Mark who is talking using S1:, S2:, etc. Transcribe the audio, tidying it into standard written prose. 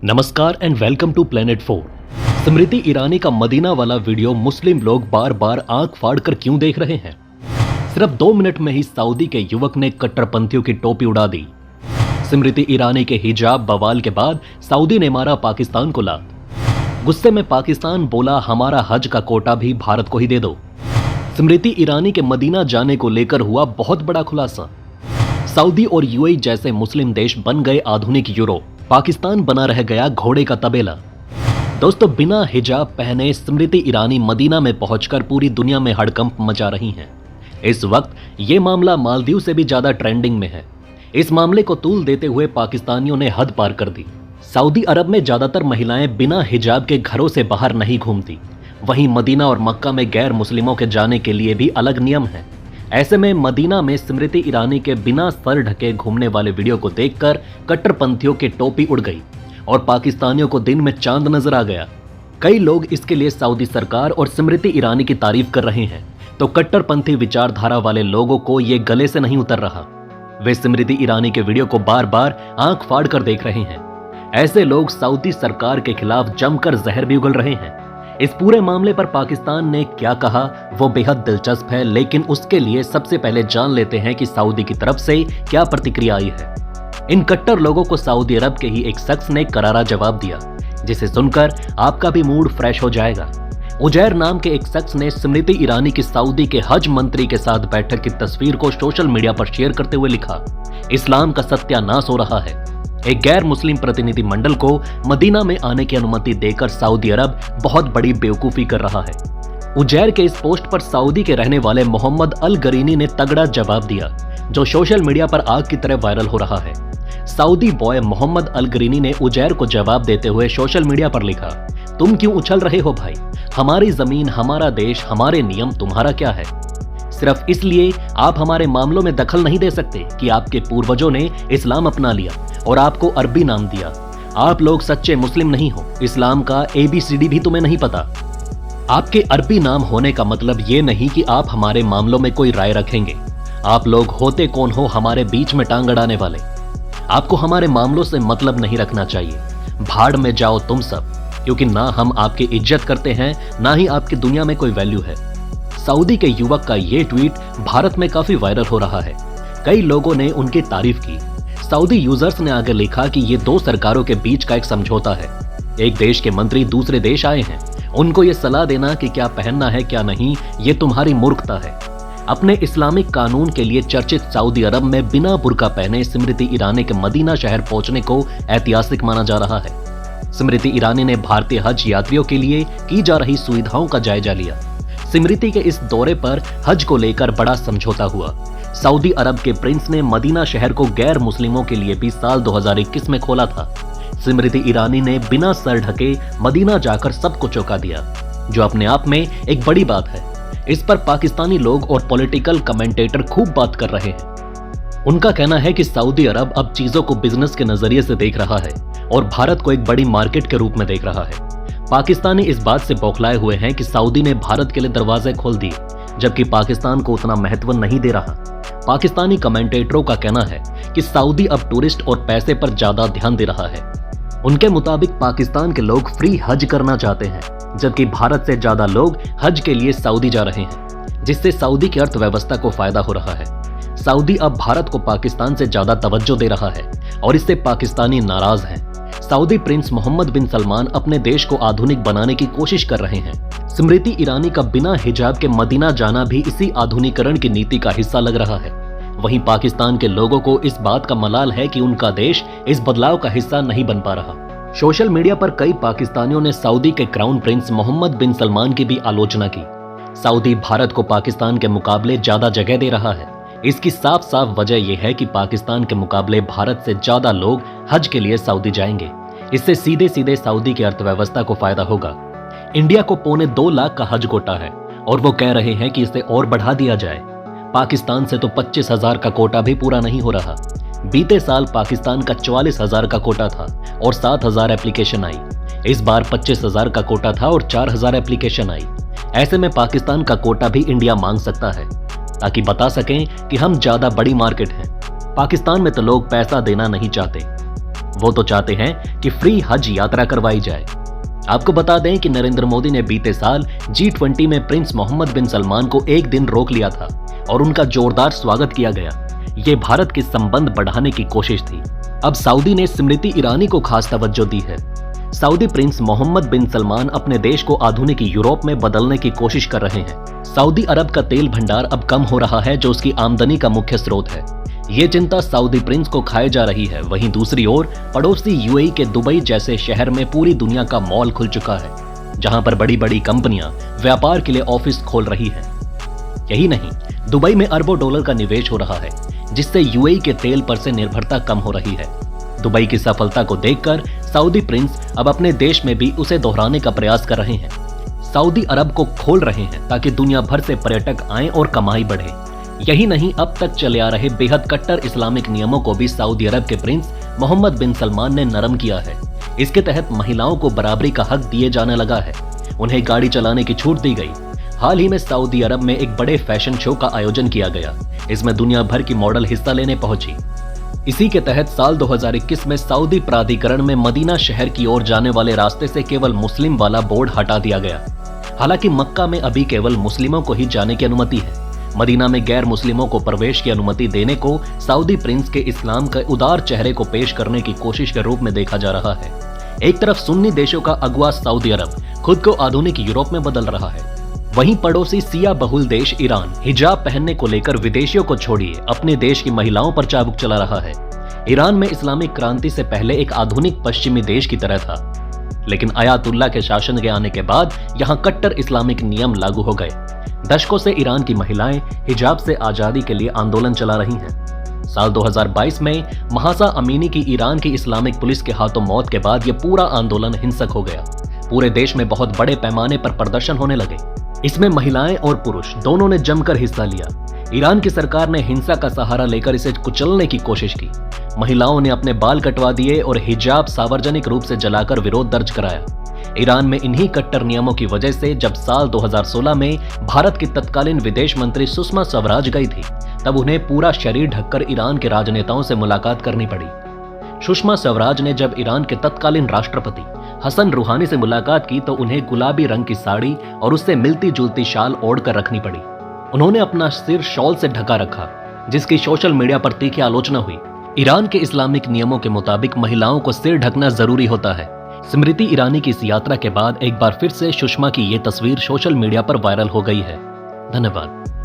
S1: नमस्कार and welcome to planet 4। Smriti Irani का Medina वाला वीडियो मुस्लिम लोग बार बार आंख फाड़ कर क्यों देख रहे हैं? सिर्फ 2 मिनट में ही सऊदी के युवक ने कट्टरपंथियों की टोपी उड़ा दी। स्मृति ईरानी के हिजाब बवाल के बाद सऊदी ने मारा पाकिस्तान को लात। गुस्से में पाकिस्तान बोला हमारा हज का कोटा भी भारत को ही दे दो। स्मृति ईरानी के मदीना जाने को लेकर हुआ बहुत बड़ा खुलासा। सऊदी और यूएई जैसे मुस्लिम देश बन गए आधुनिक यूरोप, पाकिस्तान बना रह गया घोड़े का तबेला। दोस्तों, बिना हिजाब पहने स्मृति ईरानी मदीना में पहुंचकर पूरी दुनिया में हड़कंप मचा रही हैं। इस वक्त ये मामला मालदीव से भी ज्यादा ट्रेंडिंग में है। इस मामले को तूल देते हुए पाकिस्तानियों ने हद पार कर दी। सऊदी अरब में ज्यादातर महिलाएं बिना हिजाब के घरों से बाहर नहीं घूमती। वहीं मदीना और मक्का में गैर मुस्लिमों के जाने के लिए भी अलग नियम है। ऐसे में मदीना में स्मृति ईरानी के बिना सर ढके घूमने वाले वीडियो को देखकर कट्टरपंथियों की टोपी उड़ गई और पाकिस्तानियों को दिन में चांद नजर आ गया। कई लोग इसके लिए सऊदी सरकार और स्मृति ईरानी की तारीफ कर रहे हैं, तो कट्टरपंथी विचारधारा वाले लोगों को ये गले से नहीं उतर रहा। वे स्मृति ईरानी के वीडियो को बार बार आंख फाड़ कर देख रहे हैं। ऐसे लोग सऊदी सरकार के खिलाफ जमकर जहर भी उगल रहे हैं। इस पूरे मामले पर पाकिस्तान ने क्या कहा वो बेहद दिलचस्प है, लेकिन उसके लिए सबसे पहले जान लेते हैं कि सऊदी की तरफ से क्या प्रतिक्रिया आई है। इन कट्टर लोगों को सऊदी अरब के ही एक शख्स ने करारा जवाब दिया, जिसे सुनकर आपका भी मूड फ्रेश हो जाएगा। उजैर नाम के एक शख्स ने स्मृति ईरानी की सऊदी के हज मंत्री के साथ बैठक की तस्वीर को सोशल मीडिया पर शेयर करते हुए लिखा, इस्लाम का सत्यानाश हो रहा है। एक गैर मुस्लिम प्रतिनिधि मंडल को मदीना में आने की अनुमति देकर सऊदी अरब बहुत बड़ी बेवकूफी कर रहा है। उजैर के इस पोस्ट पर सऊदी के रहने वाले मोहम्मद अल गरीनी ने तगड़ा जवाब दिया, जो सोशल मीडिया पर आग की तरह वायरल हो रहा है। सऊदी बॉय मोहम्मद अल गरीनी ने उजैर को जवाब देते हुए सोशल मीडिया पर लिखा, तुम क्यों उछल रहे हो भाई? हमारी जमीन, हमारा देश, हमारे नियम, तुम्हारा क्या है? सिर्फ इसलिए आप हमारे मामलों में दखल नहीं दे सकते कि आपके पूर्वजों ने इस्लाम अपना लिया और आपको अरबी नाम दिया। आप लोग सच्चे मुस्लिम नहीं हो। इस्लाम का ABCD भी तुम्हें नहीं पता। आपके अरबी नाम होने का मतलब ये नहीं कि आप हमारे मामलों में कोई राय रखेंगे। आप लोग होते कौन हो हमारे बीच में टांग अड़ाने वाले? आपको हमारे मामलों से मतलब नहीं रखना चाहिए। भाड़ में जाओ तुम सब, क्योंकि ना हम आपकी इज्जत करते हैं, ना ही आपकी दुनिया में कोई वैल्यू है। सऊदी के युवक का ये ट्वीट भारत में काफी वायरल हो रहा है। कई लोगों ने उनकी तारीफ की। सऊदी यूजर्स ने आगे लिखा कि ये 2 सरकारों के बीच का एक समझौता है। एक देश के मंत्री दूसरे देश आए हैं, उनको ये सलाह देना कि क्या पहनना है क्या नहीं, ये तुम्हारी मूर्खता है। अपने इस्लामिक कानून के लिए चर्चित सऊदी अरब में बिना बुर्का पहने स्मृति ईरानी के मदीना शहर पहुंचने को ऐतिहासिक माना जा रहा है। स्मृति ईरानी ने भारतीय हज यात्रियों के लिए की जा रही सुविधाओं का जायजा लिया। स्मृति के इस दौरे पर हज को लेकर बड़ा समझौता हुआ। सऊदी अरब के प्रिंस ने मदीना शहर को गैर मुस्लिमों के लिए भी साल 2021 में खोला था। स्मृति ईरानी ने बिना सर ढके मदीना जाकर सबको चौंका दिया, जो अपने आप में एक बड़ी बात है। इस पर पाकिस्तानी लोग और पॉलिटिकल कमेंटेटर खूब बात कर रहे हैं। उनका कहना है कि सऊदी अरब अब चीजों को बिजनेस के नजरिए से देख रहा है और भारत को एक बड़ी मार्केट के रूप में देख रहा है। पाकिस्तानी इस बात से बौखलाए हुए हैं कि सऊदी ने भारत के लिए दरवाजे खोल दिए, जबकि पाकिस्तान को उतना महत्व नहीं दे रहा। पाकिस्तानी कमेंटेटरों का कहना है कि सऊदी अब टूरिस्ट और पैसे पर ज्यादा ध्यान दे रहा है। उनके मुताबिक पाकिस्तान के लोग फ्री हज करना चाहते हैं, जबकि भारत से ज्यादा लोग हज के लिए सऊदी जा रहे हैं, जिससे सऊदी की अर्थव्यवस्था को फायदा हो रहा है। सऊदी अब भारत को पाकिस्तान से ज्यादा तवज्जो दे रहा है और इससे पाकिस्तानी नाराज हैं। सऊदी प्रिंस मोहम्मद बिन सलमान अपने देश को आधुनिक बनाने की कोशिश कर रहे हैं। स्मृति ईरानी का बिना हिजाब के मदीना जाना भी इसी आधुनिकीकरण की नीति का हिस्सा लग रहा है। वहीं पाकिस्तान के लोगों को इस बात का मलाल है कि उनका देश इस बदलाव का हिस्सा नहीं बन पा रहा। सोशल मीडिया पर कई पाकिस्तानियों ने सऊदी के क्राउन प्रिंस मोहम्मद बिन सलमान की भी आलोचना की। सऊदी भारत को पाकिस्तान के मुकाबले ज्यादा जगह दे रहा है। इसकी साफ साफ वजह यह है कि पाकिस्तान के मुकाबले भारत से ज्यादा लोग हज के लिए सऊदी जाएंगे। इससे सीधे सीधे सऊदी की अर्थव्यवस्था को फायदा होगा। इंडिया को 2.25 लाख का हज कोटा है और वो कह रहे हैं कि इसे और बढ़ा दिया जाए। पाकिस्तान से तो 25,000 का कोटा भी पूरा नहीं हो रहा। बीते साल पाकिस्तान का 44,000 का कोटा था और 7,000 एप्लीकेशन आई। इस बार 25,000 का कोटा था और 4,000 एप्लीकेशन आई। ऐसे में पाकिस्तान का कोटा भी इंडिया मांग सकता है, ताकि बता सकें कि हम ज्यादा बड़ी मार्केट हैं। पाकिस्तान में तो लोग पैसा देना नहीं चाहते। वो तो चाहते हैं कि फ्री हज यात्रा करवाई जाए। आपको बता दें कि नरेंद्र मोदी ने बीते साल G20 में प्रिंस मोहम्मद बिन सलमान को एक दिन रोक लिया था और उनका जोरदार स्वागत किया गया। ये भारत के संबंध बढ़ाने की कोशिश थी। अब सऊदी ने स्मृति ईरानी को खास तवज्जो दी है। सऊदी प्रिंस मोहम्मद बिन सलमान अपने देश को आधुनिक यूरोप में बदलने की कोशिश कर रहे हैं। सऊदी अरब का तेल भंडार अब कम हो रहा है, जो उसकी आमदनी का मुख्य स्रोत है। ये चिंता सऊदी प्रिंस को खाए जा रही है। वहीं दूसरी ओर पड़ोसी यूएई के दुबई जैसे शहर में पूरी दुनिया का मॉल खुल चुका है, जहां पर बड़ी बड़ी कंपनियां व्यापार के लिए ऑफिस खोल रही हैं। यही नहीं, दुबई में अरबों डॉलर का निवेश हो रहा है, जिससे यूएई के तेल पर से निर्भरता कम हो रही है। दुबई की सफलता को देखकर सऊदी प्रिंस अब अपने देश में भी उसे दोहराने का प्रयास कर रहे हैं। सऊदी अरब को खोल रहे हैं ताकि दुनिया भर से पर्यटक आएं और कमाई बढ़े। यही नहीं, अब तक चले आ रहे बेहद कट्टर इस्लामिक नियमों को भी सऊदी अरब के प्रिंस मोहम्मद बिन सलमान ने नरम किया है। इसके तहत महिलाओं को बराबरी का हक दिए जाने लगा है। उन्हें गाड़ी चलाने की छूट दी गई। हाल ही में सऊदी अरब में एक बड़े फैशन शो का आयोजन किया गया। इसमें दुनिया भर की मॉडल हिस्सा लेने पहुंची। इसी के तहत साल 2021 में सऊदी प्राधिकरण में मदीना शहर की ओर जाने वाले रास्ते से केवल मुस्लिम वाला बोर्ड हटा दिया गया। हालांकि मक्का में अभी केवल मुस्लिमों को ही जाने की अनुमति है। मदीना में गैर मुस्लिमों को प्रवेश की अनुमति देने को सऊदी प्रिंस के इस्लाम के उदार चेहरे को पेश करने की कोशिश के रूप में देखा जा रहा है। एक तरफ सुन्नी देशों का अगुआ सऊदी अरब खुद को आधुनिक यूरोप में बदल रहा है, वहीं पड़ोसी सिया बहुल देश ईरान हिजाब पहनने को लेकर विदेशियों को छोड़िए अपने देश की महिलाओं पर चाबुक चला रहा है। ईरान में इस्लामिक क्रांति से पहले एक आधुनिक पश्चिमी देश की तरह था, लेकिन आयातुल्ला के शासन के आने के बाद यहाँ कट्टर इस्लामिक नियम लागू हो गए। दशकों से ईरान की महिलाएं हिजाब से आजादी के लिए आंदोलन चला रही हैं। साल 2022 में महासा अमीनी की ईरान की इस्लामिक पुलिस के हाथों मौत के बाद यह पूरा आंदोलन हिंसक हो गया। पूरे देश में बहुत बड़े पैमाने पर प्रदर्शन होने लगे। इसमें महिलाएं और पुरुष दोनों ने जमकर हिस्सा लिया। ईरान की सरकार ने हिंसा का सहारा लेकर इसे कुचलने की कोशिश की। महिलाओं ने अपने बाल कटवा दिए और हिजाब सार्वजनिक रूप से जलाकर विरोध दर्ज कराया। ईरान में इन्हीं कट्टर नियमों की वजह से जब साल 2016 में भारत की तत्कालीन विदेश मंत्री सुषमा स्वराज गई थी, तब उन्हें पूरा शरीर ढककर ईरान के राजनेताओं से मुलाकात करनी पड़ी। सुषमा स्वराज ने जब ईरान के तत्कालीन राष्ट्रपति हसन रूहानी से मुलाकात की तो उन्हें गुलाबी रंग की साड़ी और उससे मिलती जुलती शाल ओढ़ कर रखनी पड़ी। उन्होंने अपना सिर शॉल से ढका रखा, जिसकी सोशल मीडिया पर तीखी आलोचना हुई। ईरान के इस्लामिक नियमों के मुताबिक महिलाओं को सिर ढकना जरूरी होता है। स्मृति ईरानी की इस यात्रा के बाद एक बार फिर से सुषमा की ये तस्वीर सोशल मीडिया पर वायरल हो गई है। धन्यवाद।